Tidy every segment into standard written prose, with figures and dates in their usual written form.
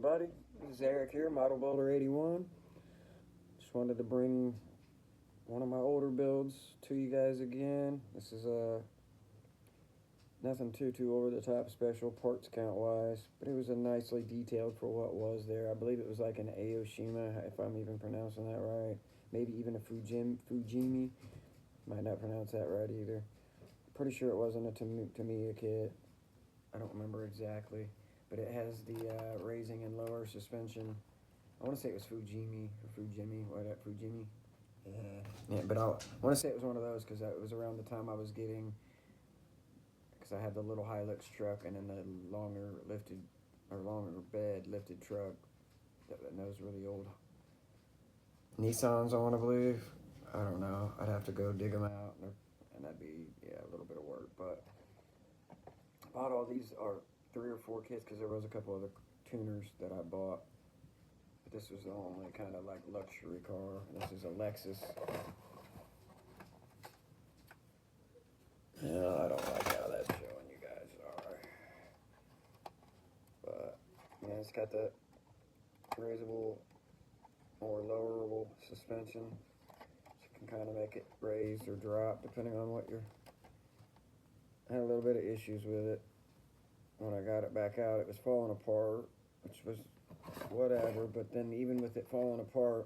everybody. This is Eric here, Model Builder 81. Just wanted to bring one of my older builds to you guys again. This is nothing too over the top special parts count wise, but it was a nicely detailed for what was there. I believe it was like an Aoshima, if I'm even pronouncing that right. Maybe even a Fujimi. Might not pronounce that right either. Pretty sure it wasn't a Tamiya kit. I don't remember exactly. But it has the raising and lower suspension. I want to say it was Fujimi or Fujimi. Fujimi? Yeah, but I want to say it was one of those because it was around the time I was getting, because I had the little Hilux truck and then the longer bed lifted truck. Those were the old Nissans, I want to believe. I don't know. I'd have to go dig them out, and that'd be, a little bit of work. But I bought all these, or 3 or 4 kits, because there was a couple other tuners that I bought. But this was the only kind of like luxury car. This is a Lexus. Yeah, I don't like how that's showing you guys. Alright. But, yeah, it's got the raisable or lowerable suspension. So you can kind of make it raise or drop depending on what you're... I had a little bit of issues with it. When I got it back out, it was falling apart, which was whatever, but then even with it falling apart,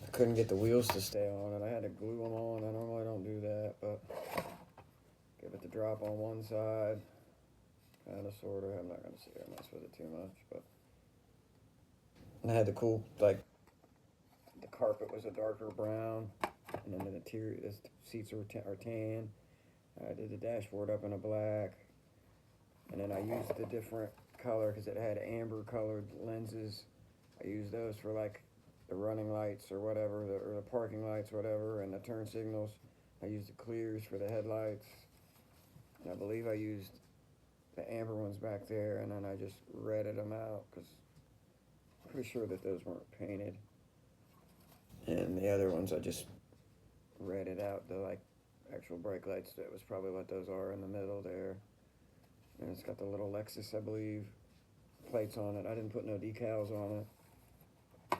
I couldn't get the wheels to stay on it. I had to glue them on. I normally don't do that, but give it the drop on one side, kind of, sort of. I'm not going to sit here and mess with it too much, but... And I had the cool, like, the carpet was a darker brown, and then the interior, the seats are tan. I did the dashboard up in a black, and then I used the different color because it had amber colored lenses. I used those for like the running lights or whatever, or the parking lights, whatever, and the turn signals. I used the clears for the headlights, and I believe I used the amber ones back there, and then I just redded them out because I'm pretty sure that those weren't painted. And the other ones I just redded out the like actual brake lights. That was probably what those are in the middle there. And it's got the little Lexus, I believe, plates on it. I didn't put no decals on it.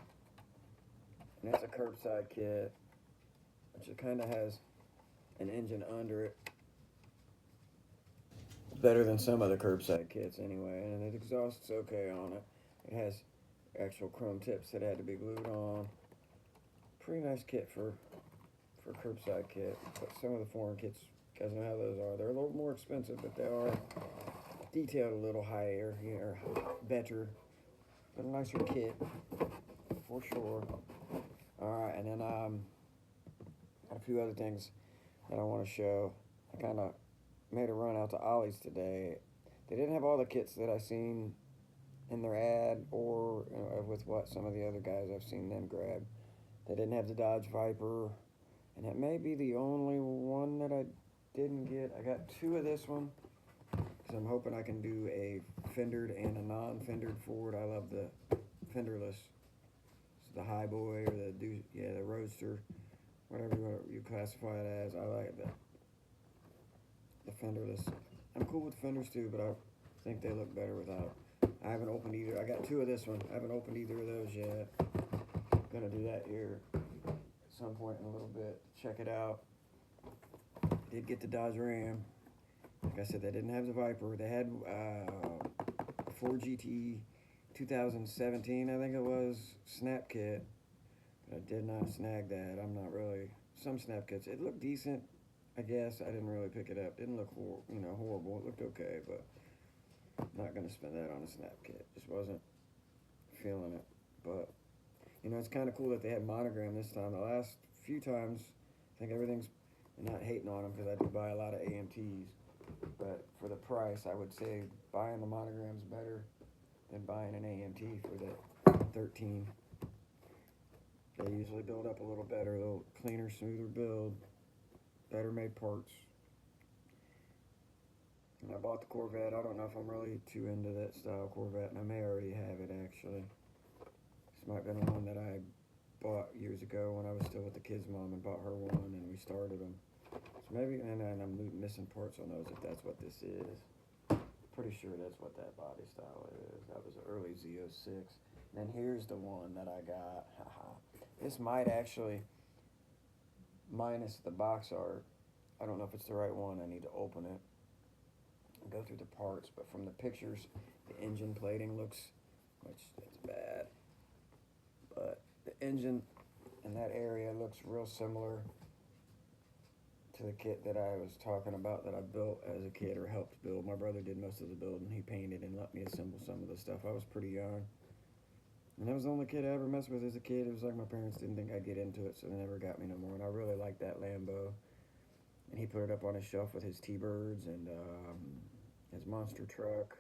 And it's a curbside kit, which it kind of has an engine under it. Better than some other curbside kits anyway. And the exhaust's okay on it. It has actual chrome tips that had to be glued on. Pretty nice kit for curbside kit. But some of the foreign kits, you guys know how those are. They're a little more expensive, but they are detailed a little higher, better, but a nicer kit for sure. All right, and then a few other things that I want to show. I kind of made a run out to Ollie's today. They didn't have all the kits that I seen in their ad or with what some of the other guys I've seen them grab. They didn't have the Dodge Viper, and that may be the only one that I didn't get. I got 2 of this one, because I'm hoping I can do a fendered and a non-fendered Ford. I love the fenderless. It's the Highboy or the Roadster, whatever you classify it as. I like the fenderless. I'm cool with fenders too, but I think they look better without. I haven't opened either. I got 2 of this one. I haven't opened either of those yet. Gonna do that here at some point in a little bit. Check it out. Did get the Dodge Ram. Like I said, they didn't have the Viper. They had a Ford GT 2017, I think it was, snap kit. But I did not snag that. I'm not really... Some snap kits. It looked decent, I guess. I didn't really pick it up. Didn't look horrible. It looked okay, but I'm not going to spend that on a snap kit. Just wasn't feeling it. But, it's kind of cool that they had monogram this time. The last few times, I think everything's... I'm not hating on them because I do buy a lot of AMTs. But for the price, I would say buying the monogram's better than buying an AMT for the 13. They usually build up a little better, a little cleaner, smoother build, better made parts. And I bought the Corvette. I don't know if I'm really too into that style Corvette, and I may already have it actually. This might have been one that I bought years ago when I was still with the kid's mom and bought her one, and we started them. So maybe, and I'm missing parts on those if that's what this is. Pretty sure that's what that body style is. That was an early Z06. Then here's the one that I got. Haha. This might actually, minus the box art, I don't know if it's the right one. I need to open it and go through the parts. But from the pictures, the engine plating looks, which it's bad. But the engine in that area looks real similar to the kit that I was talking about that I built as a kid or helped build. My brother did most of the building. He painted and let me assemble some of the stuff. I was pretty young. And that was the only kit I ever messed with as a kid. It was like my parents didn't think I'd get into it, so they never got me no more. And I really liked that Lambo. And he put it up on his shelf with his T-Birds and his monster truck.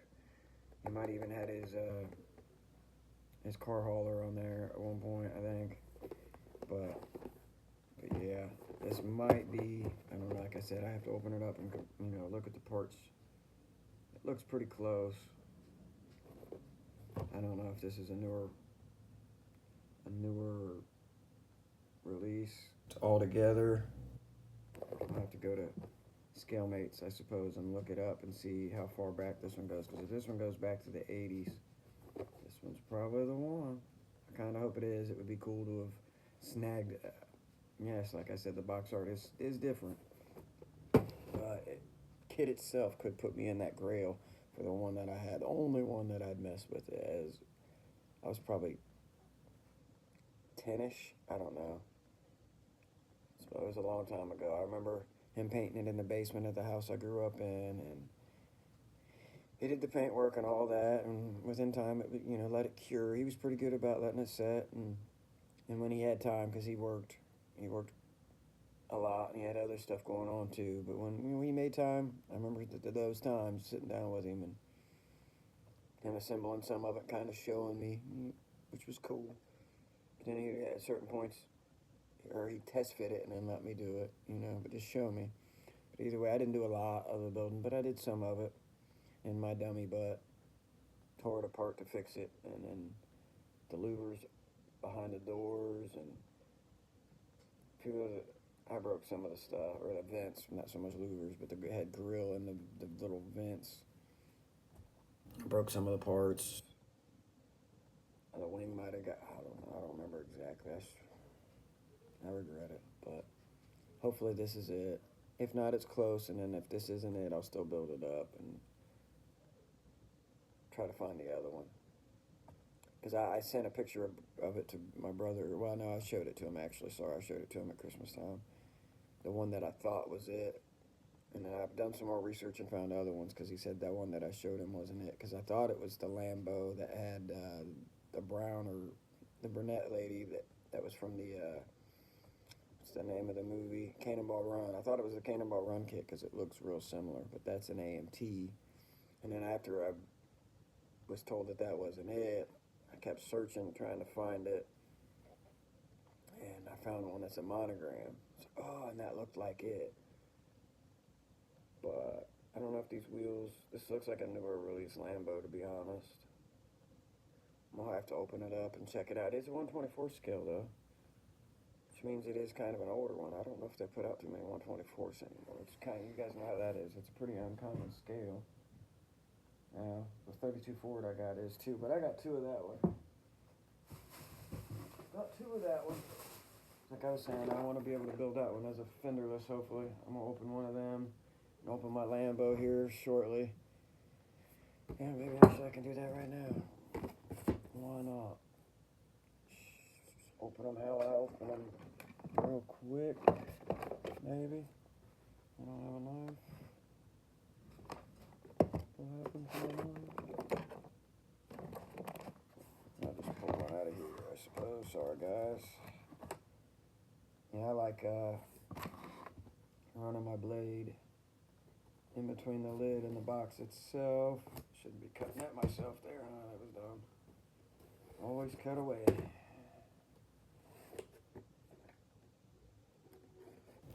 He might even had his car hauler on there at one point, I think. But yeah, this might be, I don't know, like I said, I have to open it up and go, look at the parts. It looks pretty close. I don't know if this is a newer release. It's all together. I'll have to go to ScaleMates, I suppose, and look it up and see how far back this one goes. Because if this one goes back to the 80s, this one's probably the one. I kind of hope it is. It would be cool to have snagged. Yes, like I said, the box art is different. Kit itself could put me in that grail for the one that I had. The only one that I'd mess with as I was probably 10-ish. I don't know. So it was a long time ago. I remember him painting it in the basement of the house I grew up in, and he did the paint work and all that, and within time, it let it cure. He was pretty good about letting it set, and when he had time, because he worked a lot, and he had other stuff going on too. But when he made time, I remember those times sitting down with him and him assembling some of it, kind of showing me, which was cool. But then he, at certain points, or he'd test fit it and then let me do it, but just show me. But either way, I didn't do a lot of the building, but I did some of it. And my dummy butt tore it apart to fix it, and then the louvers behind the doors, and I broke some of the stuff, or the vents, not so much louvers, but the head grill and the little vents. I broke some of the parts. And the wing might have got, I don't remember exactly. I regret it, but hopefully this is it. If not, it's close, and then if this isn't it, I'll still build it up and try to find the other one. Because I sent a picture of it to my brother. Well, no, I showed it to him, actually. Sorry, I showed it to him at Christmas time. The one that I thought was it. And then I've done some more research and found other ones, because he said that one that I showed him wasn't it. Because I thought it was the Lambo that had the brown or the brunette lady that was from the, what's the name of the movie? Cannonball Run. I thought it was the Cannonball Run kit because it looks real similar, but that's an AMT. And then after I was told that wasn't it, I kept searching, trying to find it, and I found one that's a monogram. So, and that looked like it. But I don't know if these wheels, this looks like a newer release Lambo, to be honest. I'm gonna have to open it up and check it out. It's a 1/24 scale though, which means it is kind of an older one. I don't know if they put out too many 1/24s anymore. It's kind of, you guys know how that is. It's a pretty uncommon scale. The 32 Ford I got is too, but I got two of that one. Like I was saying, I want to be able to build that one as a fenderless, hopefully. I'm going to open one of them and open my Lambo here shortly. Yeah, maybe actually I can do that right now. Why not? Open them, hell, open them real quick, maybe. I don't have a knife. What happened to my knife? I'll just pull one out of here, I suppose. Sorry, guys. Yeah, I like running my blade in between the lid and the box itself. Shouldn't be cutting at myself there, huh? That was dumb. Always cut away.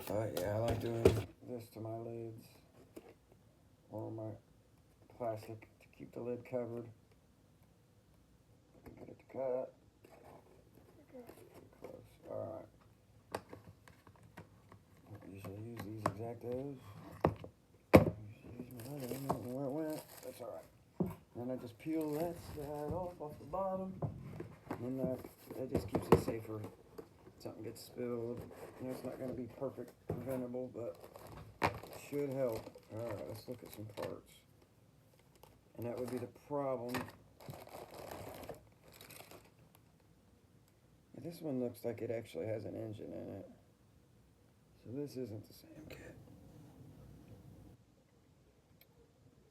But yeah, I like doing this to my lids or my plastic to keep the lid covered. Get it to cut. Close. Alright. I usually use these exactos. Use my other one. I don't know where it went. That's alright. Then I just peel that side off the bottom. And that just keeps it safer. Something gets spilled. You know, it's not going to be perfect preventable, but it should help. Alright, let's look at some parts. And that would be the problem. This one looks like it actually has an engine in it. So this isn't the same kit.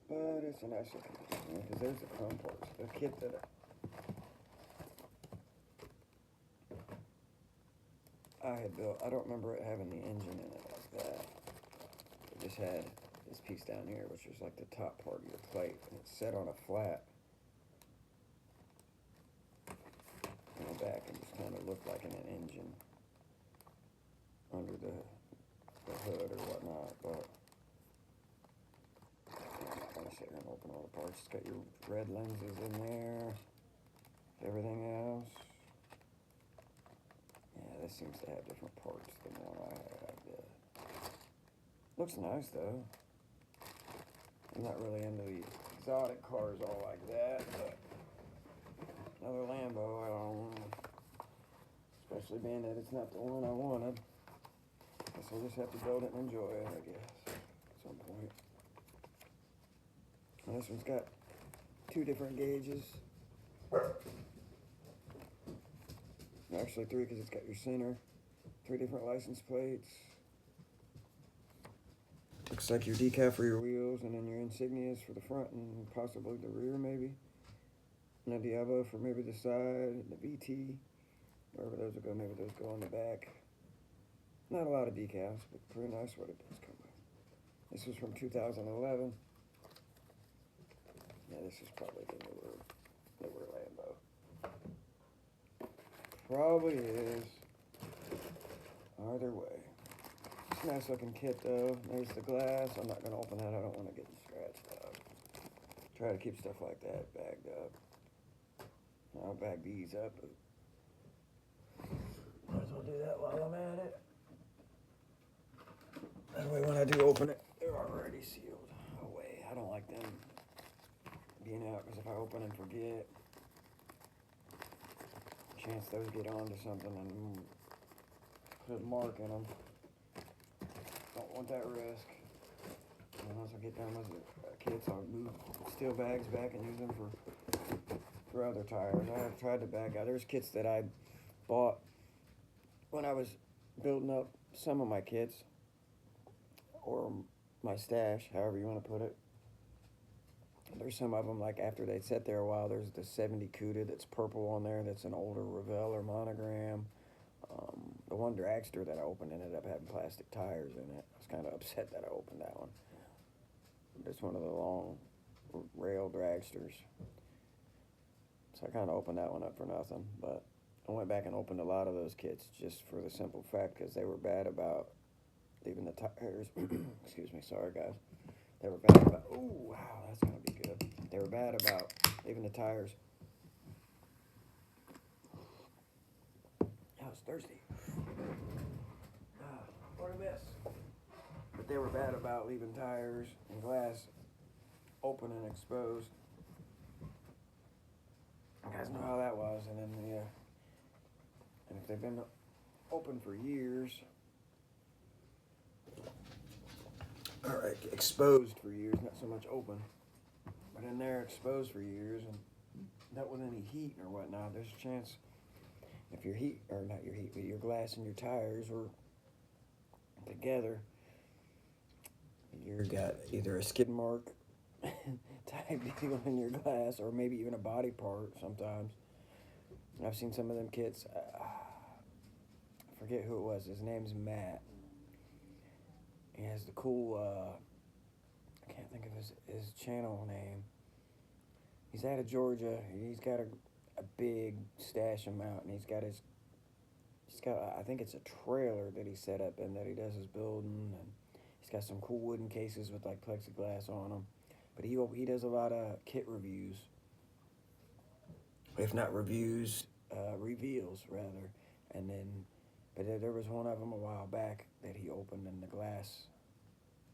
But it's a nice looking one, because there's the chrome parts. The kit that I had built, I don't remember it having the engine in it like that. It just had this piece down here, which was like the top part of your plate, and it's set on a flat in the back, and just kind of looked like an engine under the hood or whatnot. But I'm not gonna sit here and open all the parts. It's got your red lenses in there. Everything else. Yeah, this seems to have different parts than the one I had. Looks nice though. I'm not really into the exotic cars all like that, but another Lambo, I don't know. Especially being that it's not the one I wanted. Guess I'll just have to build it and enjoy it, I guess, at some point. And this one's got 2 different gauges. Actually 3, because it's got your center. 3 different license plates. Looks like your decal for your wheels, and then your insignias for the front and possibly the rear, maybe. And a Diablo for maybe the side, the VT. Wherever those will go, maybe those go on the back. Not a lot of decals, but pretty nice what it does come with. This was from 2011. Yeah, this is probably the newer Lambo. Probably is. Either way. It's a nice looking kit though. There's the glass. I'm not going to open that. I don't want to get scratched up. Try to keep stuff like that bagged up. I'll bag these up. But might as well do that while I'm at it. That way when I do open it, they're already sealed away. I don't like them being out, because if I open and forget, chance those get onto something and put a mark in them. Don't want that risk. And once I get done with the kits, I'll move steel bags back and use them for other tires. I have tried to bag out. There's kits that I bought when I was building up some of my kits, or my stash, however you want to put it. There's some of them, like after they sit there a while, there's the 70 Cuda that's purple on there. That's an older Revell or Monogram. The one dragster that I opened ended up having plastic tires in it. I was kind of upset that I opened that one. It's one of the long rail dragsters. So I kind of opened that one up for nothing. But I went back and opened a lot of those kits just for the simple fact because they were bad about leaving the tires. Excuse me, sorry guys. They were bad about, oh wow, that's gonna be good. They were bad about leaving the tires. I was thirsty. What a mess. But they were bad about leaving tires and glass open and exposed. You guys know how that was. And then and if they've been open for years, all right, exposed for years, not so much open, but in there exposed for years, and not with any heat or whatnot, there's a chance if your heat, or not your heat, but your glass and your tires were together, you got either a skid mark type deal in your glass, or maybe even a body part sometimes. I've seen some of them kits, I forget who it was, his name's Matt. He has the cool, I can't think of his channel name. He's out of Georgia. He's got a big stash amount, and he's got, I think it's a trailer that he set up in that he does his building, and he's got some cool wooden cases with like plexiglass on them. But he does a lot of kit reviews, if not reviews, reveals rather. And then, but there was one of them a while back that he opened and the glass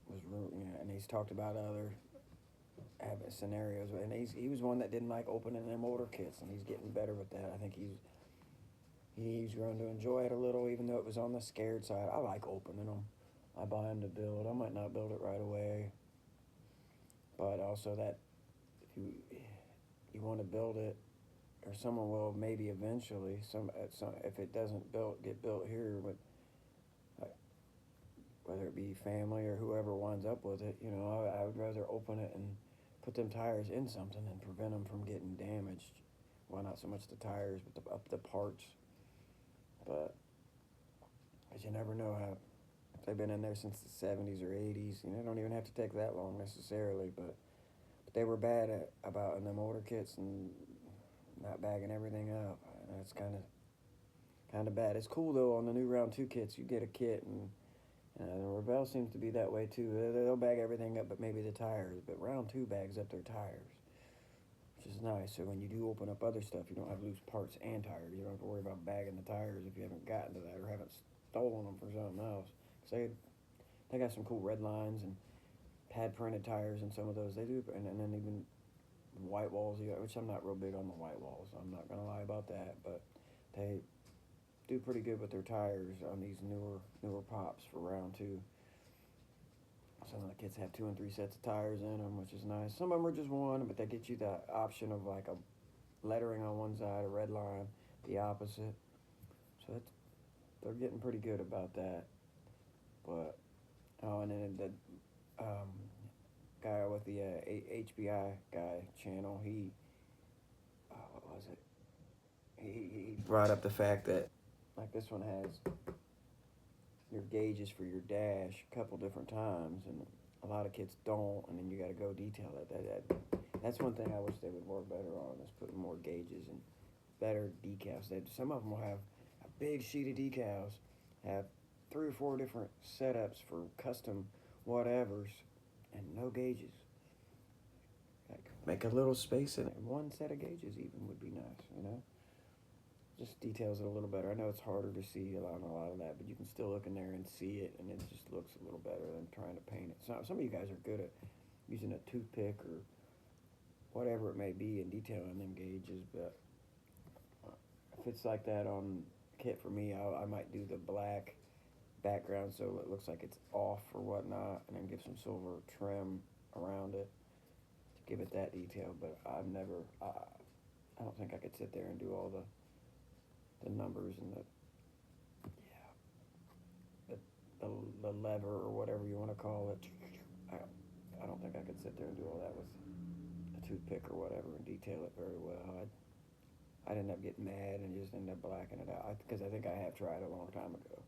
was ruined, and he's talked about other have scenarios, and he was one that didn't like opening them older kits, and he's getting better with that. I think he's grown to enjoy it a little, even though it was on the scared side. I like opening them. I buy them to build. I might not build it right away, but also that if you want to build it, or someone will maybe eventually. If it doesn't get built here, with like, whether it be family or whoever winds up with it, I would rather open it and put them tires in something and prevent them from getting damaged. Well, not so much the tires, but the parts. But because you never know how, if they've been in there since the 70s or 80s. They don't even have to take that long necessarily, but they were bad about in them older kits and not bagging everything up. That's kind of bad. It's cool though on the new round 2 kits. You get a kit and the Rebel seems to be that way too. They'll bag everything up, but maybe the tires. But round 2 bags up their tires, which is nice. So when you do open up other stuff, you don't have loose parts and tires. You don't have to worry about bagging the tires if you haven't gotten to that or haven't stolen them for something else. They got some cool red lines and pad printed tires and some of those they do, and then even white walls, which I'm not real big on the white walls. I'm not gonna lie about that, but they do pretty good with their tires on these newer pops for round 2. Some of the kits have 2 and 3 sets of tires in them, which is nice. Some of them are just one, but they get you the option of like a lettering on one side, a red line, the opposite. So they're getting pretty good about that. But and then the guy with the HBI guy channel, what was it? He brought up the fact that like this one has your gauges for your dash a couple different times, and a lot of kits don't, and then you got to go detail it. That's one thing I wish they would work better on, is putting more gauges and better decals. Some of them will have a big sheet of decals, have 3 or 4 different setups for custom whatevers, and no gauges. Like, make a little space in it. 1 set of gauges even would be nice, Just details it a little better. I know it's harder to see a lot of that, but you can still look in there and see it, and it just looks a little better than trying to paint it. So some of you guys are good at using a toothpick or whatever it may be and detailing them gauges, but if it's like that on kit for me, I might do the black background so it looks like it's off or whatnot, and then give some silver trim around it to give it that detail. But I don't think I could sit there and do all the numbers and the lever or whatever you want to call it. I don't think I could sit there and do all that with a toothpick or whatever and detail it very well. I'd end up getting mad and just end up blacking it out, because I think I have tried a long time ago.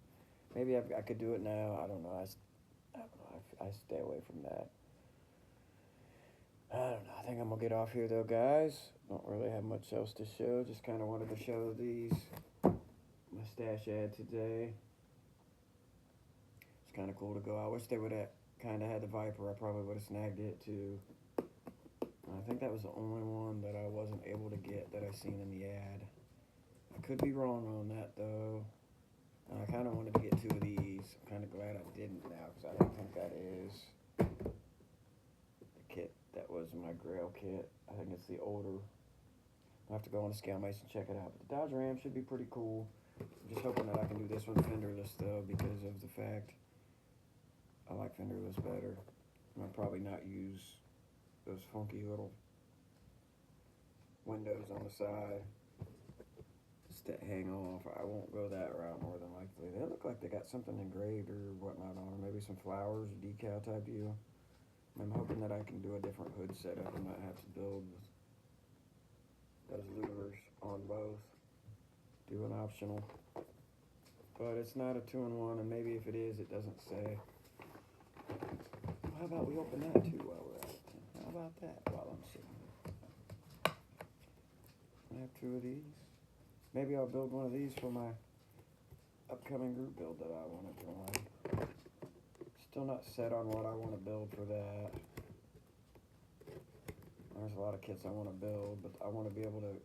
Maybe I could do it now. I don't know. I don't know. I stay away from that. I don't know. I think I'm going to get off here, though, guys. Don't really have much else to show. Just kind of wanted to show these. My stash ad today. It's kind of cool to go. I wish they would have kind of had the Viper. I probably would have snagged it, too. I think that was the only one that I wasn't able to get that I seen in the ad. I could be wrong on that, though. I kind of wanted to get 2 of these. I'm kind of glad I didn't now, because I don't think that is the kit that was my Grail kit. I think it's the older. I'll have to go on the scale mace and check it out. But the Dodge Ram should be pretty cool. I'm just hoping that I can do this one fenderless, though, because of the fact I like fenderless better. I'll probably not use those funky little windows on the side that hang off. I won't go that route more than likely. They look like they got something engraved or whatnot on them. Maybe some flowers, decal type deal. I'm hoping that I can do a different hood setup and not have to build those louvers on both. Do an optional. But it's not a 2-in-1, and maybe if it is, it doesn't say. How about we open that too while we're at it? How about that while I'm sitting here? I have 2 of these. Maybe I'll build one of these for my upcoming group build that I want to join. Still not set on what I want to build for that. There's a lot of kits I want to build, but I want to be able to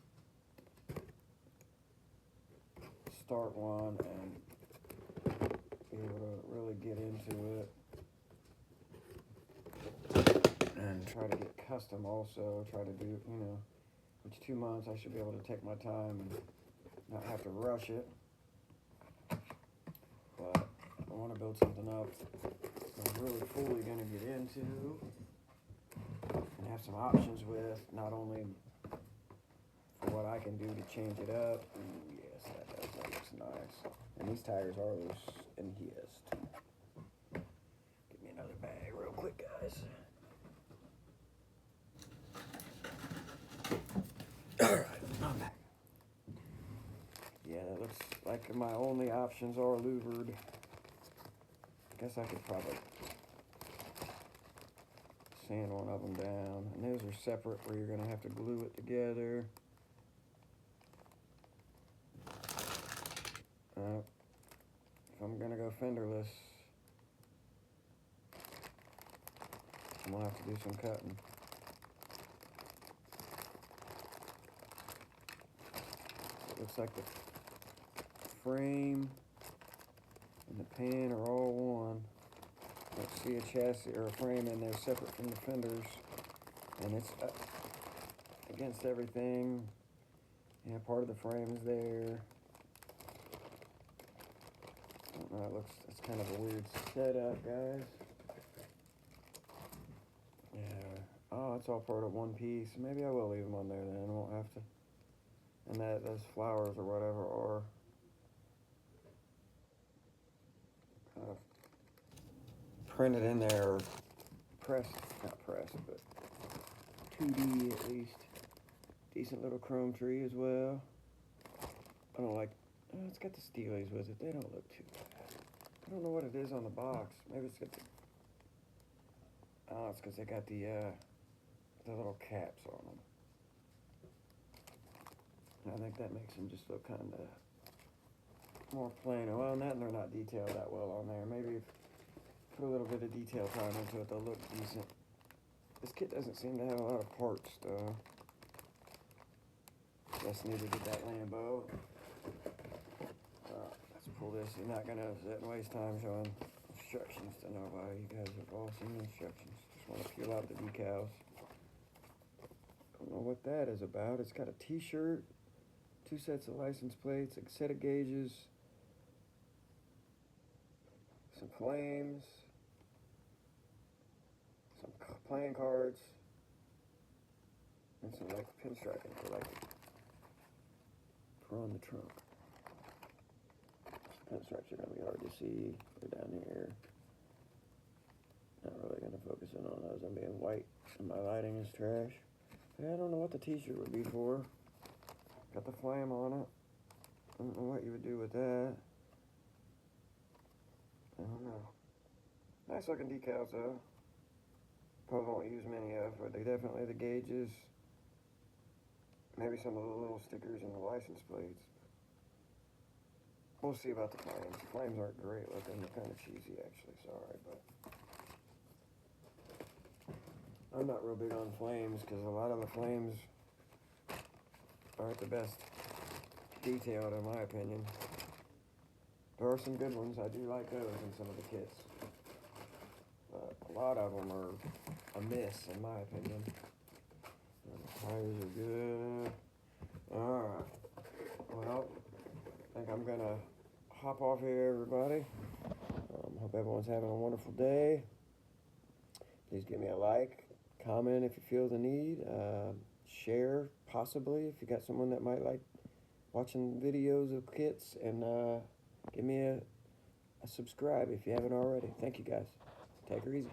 start one and be able to really get into it and try to get custom also, try to do, you know, each 2 months I should be able to take my time and not have to rush it. But I want to build something up that I'm really fully going to get into and have some options with, not only for what I can do to change it up. Ooh, yes, that looks nice. And these tires are loose and hissed. Give me another bag real quick, guys. Alright, I'm back. Yeah, that looks like my only options are louvered. I guess I could probably sand one of them down. And those are separate where you're going to have to glue it together. If I'm going to go fenderless, I'm going to have to do some cutting. It looks like the frame and the pan are all one. I don't see a chassis or a frame in there separate from the fenders, and it's up against everything. Yeah, part of the frame is there. I don't know, it's kind of a weird setup, guys. Yeah, oh, it's all part of one piece. Maybe I will leave them on there then, I won't have to. And those flowers or whatever are kind of printed in there, or pressed, not pressed, but 2D at least. Decent little chrome tree as well. I don't like, oh, it's got the steelies with it. They don't look too bad. I don't know what it is on the box. Maybe it's got the, oh, it's because they got the little caps on them. I think that makes them just look kind of more plain. Well, and they're not detailed that well on there. Maybe if put a little bit of detail time into it, they'll look decent. This kit doesn't seem to have a lot of parts, though. Just need to get that Lambo. Let's pull this. You're not going to sit and waste time showing instructions to nobody. You guys have all seen the instructions. Just want to peel out the decals. Don't know what that is about. It's got a t-shirt, 2 sets of license plates, a set of gauges, some flames, some playing cards, and some like pinstriping for like on the trunk. Pinstripes are going to be hard to see. They're down here. Not really going to focus in on those. I'm being white and my lighting is trash. Yeah, I don't know what the t-shirt would be for. Got the flame on it. I don't know what you would do with that. I don't know. Nice looking decals though. Probably won't use many of, but they definitely the gauges. Maybe some of the little stickers and the license plates. We'll see about the flames. The flames aren't great looking. They're kind of cheesy, actually. Sorry, but I'm not real big on flames because a lot of the flames aren't the best detailed, in my opinion. There are some good ones. I do like those in some of the kits, but a lot of them are a miss, in my opinion. The tires are good. Alright. Well, I think I'm gonna hop off here, everybody. Hope everyone's having a wonderful day. Please give me a like, comment if you feel the need, share possibly if you got someone that might like watching videos of kits, and give me a subscribe if you haven't already. Thank you guys. Take her easy.